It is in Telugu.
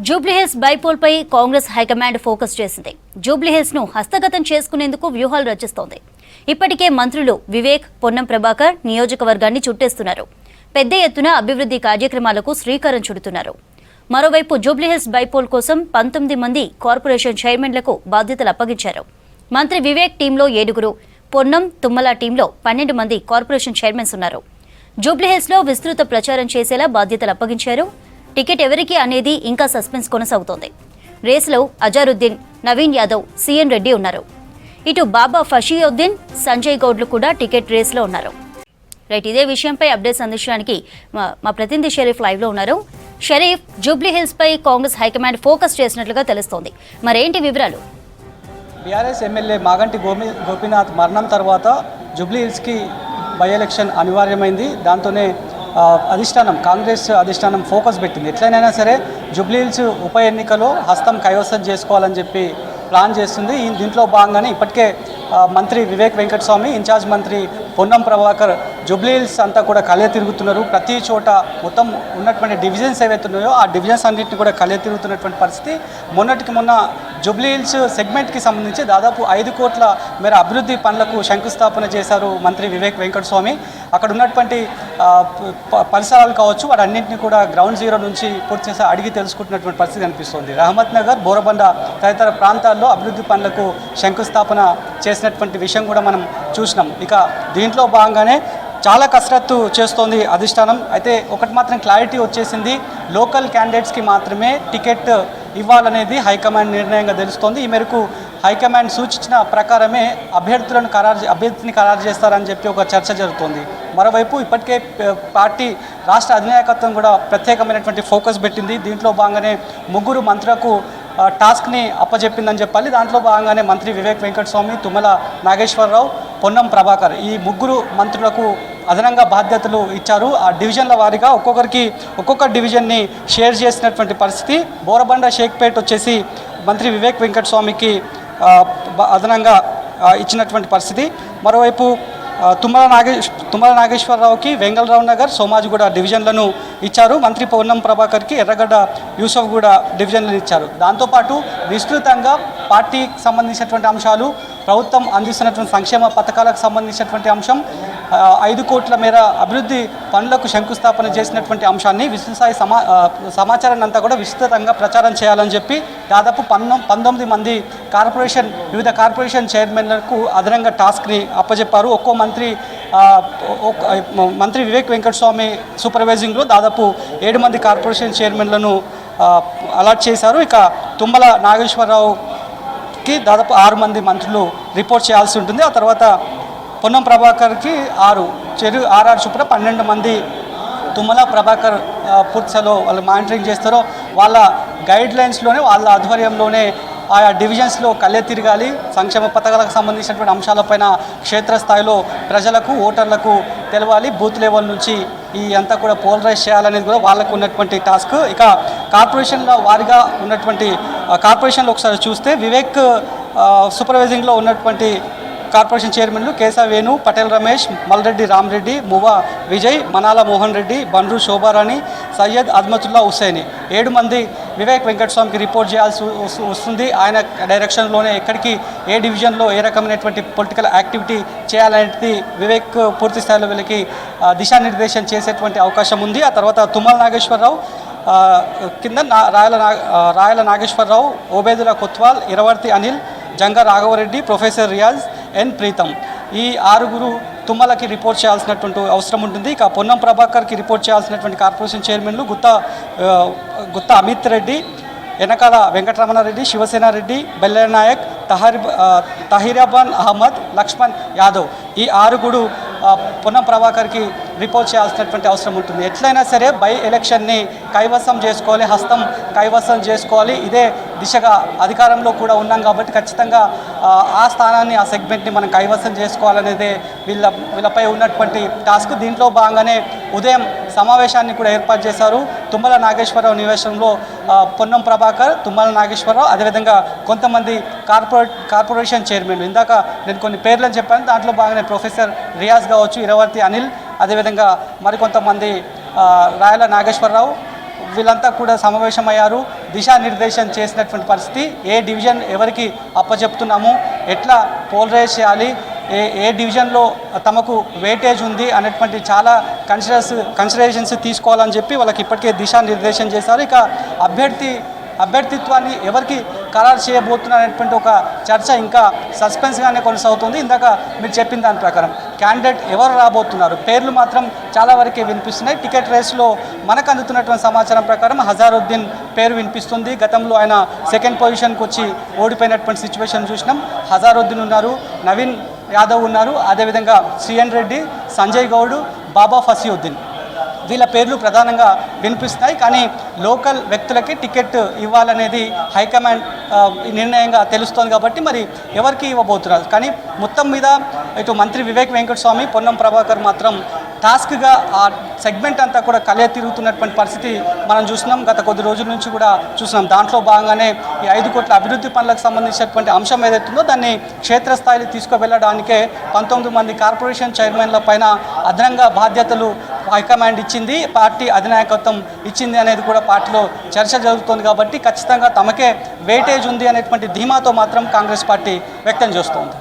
జూబ్లీహిల్స్ బైపోల్ పై కాంగ్రెస్ హైకమాండ్ ఫోకస్ చేసింది. జూబ్లీహిల్స్ ను హస్తగతం చేసుకునేందుకు వ్యూహాలు రచిస్తోంది. ఇప్పటికే మంత్రులు వివేక్, పొన్నం ప్రభాకర్ నియోజకవర్గాన్ని చుట్టేస్తున్నారు. పెద్ద ఎత్తున అభివృద్ధి కార్యక్రమాలకు శ్రీకారం చుడుతున్నారు. మరోవైపు జూబ్లీహిల్స్ బైపోల్ కోసం 19 మంది కార్పొరేషన్ చైర్మన్లకు బాధ్యతలు అప్పగించారు. మంత్రి వివేక్ టీంలో 7, పొన్నం, తుమ్మల టీంలో 12 మంది కార్పొరేషన్ చైర్మన్స్ ఉన్నారు. జూబ్లీహిల్స్ లో విస్తృత ప్రచారం చేసేలా బాధ్యతలు అప్పగించారు. టికెట్ ఎవరికి అనేది ఇంకా సస్పెన్స్ కొనసాగుతోంది. రేసులో అజారుద్దీన్, నవీన్ యాదవ్, సిఎన్ రెడ్డి ఉన్నారు. ఇటు బాబా ఫషీయుద్దీన్, సంజయ్ గౌడ్లు కూడా టికెట్ రేసులో ఉన్నారు. రైట్, ఇదే విషయంపై అప్డేట్స్ అందించడానికి మా ప్రతినిధి షరీఫ్ లైవ్ లో ఉన్నారు. షరీఫ్, జూబ్లీహిల్స్ పై కాంగ్రెస్ హైకమాండ్ ఫోకస్ చేసినట్లుగా తెలుస్తోంది. మరేంటి వివరాలు? బీఆర్ఎస్ ఎమ్మెల్యే మాగంటి గోపీనాథ్ మరణం తర్వాత జూబ్లీహిల్స్కి బై ఎలక్షన్ అనివార్యమైంది. దాంతోనే కాంగ్రెస్ అధిష్టానం ఫోకస్ పెట్టింది. ఎట్లయినా సరే జూబ్లీహిల్స్ ఉప ఎన్నికలో హస్తం కైవసం చేసుకోవాలని చెప్పి ప్లాన్ చేస్తుంది. దీంట్లో భాగంగానే ఇప్పటికే మంత్రి వివేక్ వెంకటస్వామి, ఇన్ఛార్జ్ మంత్రి పొన్నం ప్రభాకర్ జూబ్లీహిల్స్ అంతా కూడా కలియ తిరుగుతున్నారు. ప్రతి చోట మొత్తం ఉన్నటువంటి డివిజన్స్ ఏవైతే ఉన్నాయో ఆ డివిజన్స్ అన్నింటినీ కూడా కలియ తిరుగుతున్నటువంటి పరిస్థితి. మొన్న జూబ్లీహిల్స్ సెగ్మెంట్కి సంబంధించి దాదాపు 5 కోట్ల మేర అభివృద్ధి పనులకు శంకుస్థాపన చేశారు మంత్రి వివేక్ వెంకటస్వామి. అక్కడ ఉన్నటువంటి పరిసరాలు కావచ్చు, వాటన్నింటినీ కూడా గ్రౌండ్ జీరో నుంచి పూర్తి చేసి అడిగి తెలుసుకుంటున్నటువంటి పరిస్థితి కనిపిస్తుంది. రహమత్ నగర్, బోరబండ తదితర ప్రాంతాల్లో అభివృద్ధి పనులకు శంకుస్థాపన చేసినటువంటి విషయం కూడా మనం చూసినాం. ఇక దీంట్లో భాగంగానే చాలా కసరత్తు చేస్తోంది అధిష్టానం. అయితే ఒకటి మాత్రం క్లారిటీ వచ్చేసింది, లోకల్ క్యాండిడేట్స్కి మాత్రమే టికెట్ ఇవ్వాలనేది హైకమాండ్ నిర్ణయంగా తెలుస్తోంది. ఈ మేరకు హైకమాండ్ సూచించిన ప్రకారమే అభ్యర్థిని ఖరారు చేస్తారని చెప్పి ఒక చర్చ జరుగుతోంది. మరోవైపు ఇప్పటికే పార్టీ రాష్ట్ర అధినాయకత్వం కూడా ప్రత్యేకమైనటువంటి ఫోకస్ పెట్టింది. దీంట్లో భాగంగానే 3 మంత్రులకు టాస్క్ని అప్పచెప్పిందని చెప్పాలి. దాంట్లో భాగంగానే మంత్రి వివేక్ వెంకటస్వామి, తుమ్మల నాగేశ్వరరావు, పొన్నం ప్రభాకర్ ఈ 3 మంత్రులకు అదనంగా బాధ్యతలు ఇచ్చారు. ఆ డివిజన్ల వారీగా ఒక్కొక్క డివిజన్ని షేర్ చేసినటువంటి పరిస్థితి. బోరబండ, షేక్పేట్ వచ్చేసి మంత్రి వివేక్ వెంకటస్వామికి అదనంగా ఇచ్చినటువంటి పరిస్థితి. మరోవైపు తుమ్మల నాగేశ్వరరావుకి వెంగళరావు నగర్, సోమాజిగూడ డివిజన్లను ఇచ్చారు. మంత్రి పొన్నం ప్రభాకర్కి ఎర్రగడ్డ, యూసఫ్గూడ డివిజన్లను ఇచ్చారు. దాంతోపాటు విస్తృతంగా పార్టీకి సంబంధించినటువంటి అంశాలు, ప్రభుత్వం అందిస్తున్నటువంటి సంక్షేమ పథకాలకు సంబంధించినటువంటి అంశం, 5 కోట్ల మేర అభివృద్ధి పనులకు శంకుస్థాపన చేసినటువంటి అంశాన్ని విస్తృతస్థాయి సమాచారాన్ని అంతా కూడా విస్తృతంగా ప్రచారం చేయాలని చెప్పి దాదాపు 19 మంది వివిధ కార్పొరేషన్ చైర్మన్లకు అదనంగా టాస్క్ని అప్పచెప్పారు. ఒక్కో మంత్రి వివేక్ వెంకటస్వామి సూపర్వైజింగ్లో దాదాపు 7 మంది కార్పొరేషన్ చైర్మన్లను అలాట్ చేశారు. ఇక తుమ్మల నాగేశ్వరరావుకి దాదాపు 6 మంది మంత్రులు రిపోర్ట్ చేయాల్సి ఉంటుంది. ఆ తర్వాత పొన్నం ప్రభాకర్కి 6 చొప్పున 12 మంది తుమ్మల ప్రభాకర్ పూర్తిలో వాళ్ళు మానిటరింగ్ చేస్తారో వాళ్ళ గైడ్లైన్స్లోనే, వాళ్ళ ఆధ్వర్యంలోనే ఆయా డివిజన్స్లో కళ్ళే తిరగాలి. సంక్షేమ పథకాలకు సంబంధించినటువంటి అంశాలపైన క్షేత్రస్థాయిలో ప్రజలకు, ఓటర్లకు తెలవాలి. బూత్ లెవెల్ నుంచి ఈ అంతా కూడా పోలరైజ్ చేయాలనేది కూడా వాళ్ళకు ఉన్నటువంటి టాస్క్. ఇక కార్పొరేషన్ల వారిగా ఉన్నటువంటి కార్పొరేషన్లో ఒకసారి చూస్తే వివేక్ సూపర్వైజింగ్లో ఉన్నటువంటి కార్పొరేషన్ చైర్మన్లు కేశవేణు, పటేల్ రమేష్, మల్రెడ్డి రామరెడ్డి, మువ్వ విజయ్, మనాల మోహన్ రెడ్డి, బండ్రు శోభారాణి, సయ్యద్ అజ్మతుల్లా హుస్సేని 7 మంది వివేక్ వెంకటస్వామికి రిపోర్ట్ చేయాల్సి వస్తుంది. ఆయన డైరెక్షన్లోనే ఎక్కడికి, ఏ డివిజన్లో ఏ రకమైనటువంటి పొలిటికల్ యాక్టివిటీ చేయాలనేది వివేక్ పూర్తి స్థాయిలో వీళ్ళకి దిశానిర్దేశం చేసేటువంటి అవకాశం ఉంది. ఆ తర్వాత తుమ్మల నాగేశ్వరరావు కింద రాయల నాగేశ్వరరావు, ఓబేదుల కొత్వాల్, ఇరవర్తి అనిల్, జంగా రాఘవరెడ్డి, ప్రొఫెసర్ రియాజ్, ఎన్ ప్రీతం ఈ 6 తుమ్మలకి రిపోర్ట్ చేయాల్సినటువంటి అవసరం ఉంటుంది. ఇక పొన్నం ప్రభాకర్కి రిపోర్ట్ చేయాల్సినటువంటి కార్పొరేషన్ చైర్మన్లు గుత్తా అమిత్ రెడ్డి, వెనకాల వెంకటరమణారెడ్డి, శివసేన రెడ్డి, బెల్లయ్య నాయక్, తహీరాబాన్ అహ్మద్, లక్ష్మణ్ యాదవ్ ఈ 6 పొన్నం ప్రభాకర్కి రిపోర్ట్ చేయాల్సినటువంటి అవసరం ఉంటుంది. ఎట్లయినా సరే బై ఎలక్షన్ని కైవసం చేసుకోవాలి, హస్తం కైవసం చేసుకోవాలి. ఇదే దిశగా అధికారంలో కూడా ఉన్నాం కాబట్టి ఖచ్చితంగా ఆ స్థానాన్ని, ఆ సెగ్మెంట్ని మనం కైవసం చేసుకోవాలనేదే వీళ్ళపై ఉన్నటువంటి టాస్క్. దీంట్లో భాగంగానే ఉదయం సమావేశాన్ని కూడా ఏర్పాటు చేశారు. తుమ్మల నాగేశ్వరరావు నివేశంలో పొన్నం ప్రభాకర్, తుమ్మల నాగేశ్వరరావు, అదేవిధంగా కొంతమంది కార్పొరేషన్ చైర్మన్లు. ఇందాక నేను కొన్ని పేర్లను చెప్పాను, దాంట్లో భాగంగానే ప్రొఫెసర్ రియాజ్ కావచ్చు, ఇరవర్తి అనిల్, అదేవిధంగా మరికొంతమంది రాయల నాగేశ్వరరావు, వీళ్ళంతా కూడా సమావేశమయ్యారు, దిశానిర్దేశం చేసినటువంటి పరిస్థితి. ఏ డివిజన్ ఎవరికి అప్పచెప్తున్నాము, ఎట్లా పోలరైజ్ చేయాలి, ఏ డివిజన్లో తమకు వెయిటేజ్ ఉంది అనేటువంటి చాలా కన్సిడరేషన్స్ తీసుకోవాలని చెప్పి వాళ్ళకి ఇప్పటికే దిశానిర్దేశం చేశారు. ఇక అభ్యర్థిత్వాన్ని ఎవరికి ఖరారు చేయబోతున్నారనేటువంటి ఒక చర్చ ఇంకా సస్పెన్స్గానే కొనసాగుతుంది. ఇందాక మీరు చెప్పిన దాని ప్రకారం క్యాండిడేట్ ఎవరు రాబోతున్నారు, పేర్లు మాత్రం చాలా వరకే వినిపిస్తున్నాయి. టికెట్ రేస్లో మనకు అందుతున్నటువంటి సమాచారం ప్రకారం హజారుద్దీన్ పేరు వినిపిస్తుంది. గతంలో ఆయన సెకండ్ పొజిషన్కి వచ్చి ఓడిపోయినటువంటి సిచ్యువేషన్ చూసినాం. హజారుద్దీన్ ఉన్నారు, నవీన్ యాదవ్ ఉన్నారు, అదేవిధంగా సిఎన్ రెడ్డి, సంజయ్ గౌడ్, బాబా ఫసీయుద్దీన్, వీళ్ళ పేర్లు ప్రధానంగా వినిపిస్తున్నాయి. కానీ లోకల్ వ్యక్తులకి టికెట్ ఇవ్వాలనేది హైకమాండ్ నిర్ణయంగా తెలుస్తోంది. కాబట్టి మరి ఎవరికి ఇవ్వబోతున్నారు. కానీ మొత్తం మీద ఇటు మంత్రి వివేక్ వెంకటస్వామి, పొన్నం ప్రభాకర్ మాత్రం టాస్క్గా ఆ సెగ్మెంట్ అంతా కూడా కలియ తిరుగుతున్నటువంటి పరిస్థితి మనం చూస్తున్నాం. గత కొద్ది రోజుల నుంచి కూడా చూస్తున్నాం. దాంట్లో భాగంగానే ఈ 5 కోట్ల అభివృద్ధి పనులకు సంబంధించినటువంటి అంశం ఏదైతుందో దాన్ని క్షేత్రస్థాయిలో తీసుకువెళ్ళడానికే 19 మంది కార్పొరేషన్ చైర్మన్ల పైన అదనంగా బాధ్యతలు హైకమాండ్ ఇచ్చింది, పార్టీ అధినాయకత్వం ఇచ్చింది అనేది కూడా పార్టీలో చర్చ జరుగుతోంది. కాబట్టి ఖచ్చితంగా తమకే వెయిటేజ్ ఉంది అనేటువంటి ధీమాతో మాత్రం కాంగ్రెస్ పార్టీ వ్యక్తం చేస్తోంది.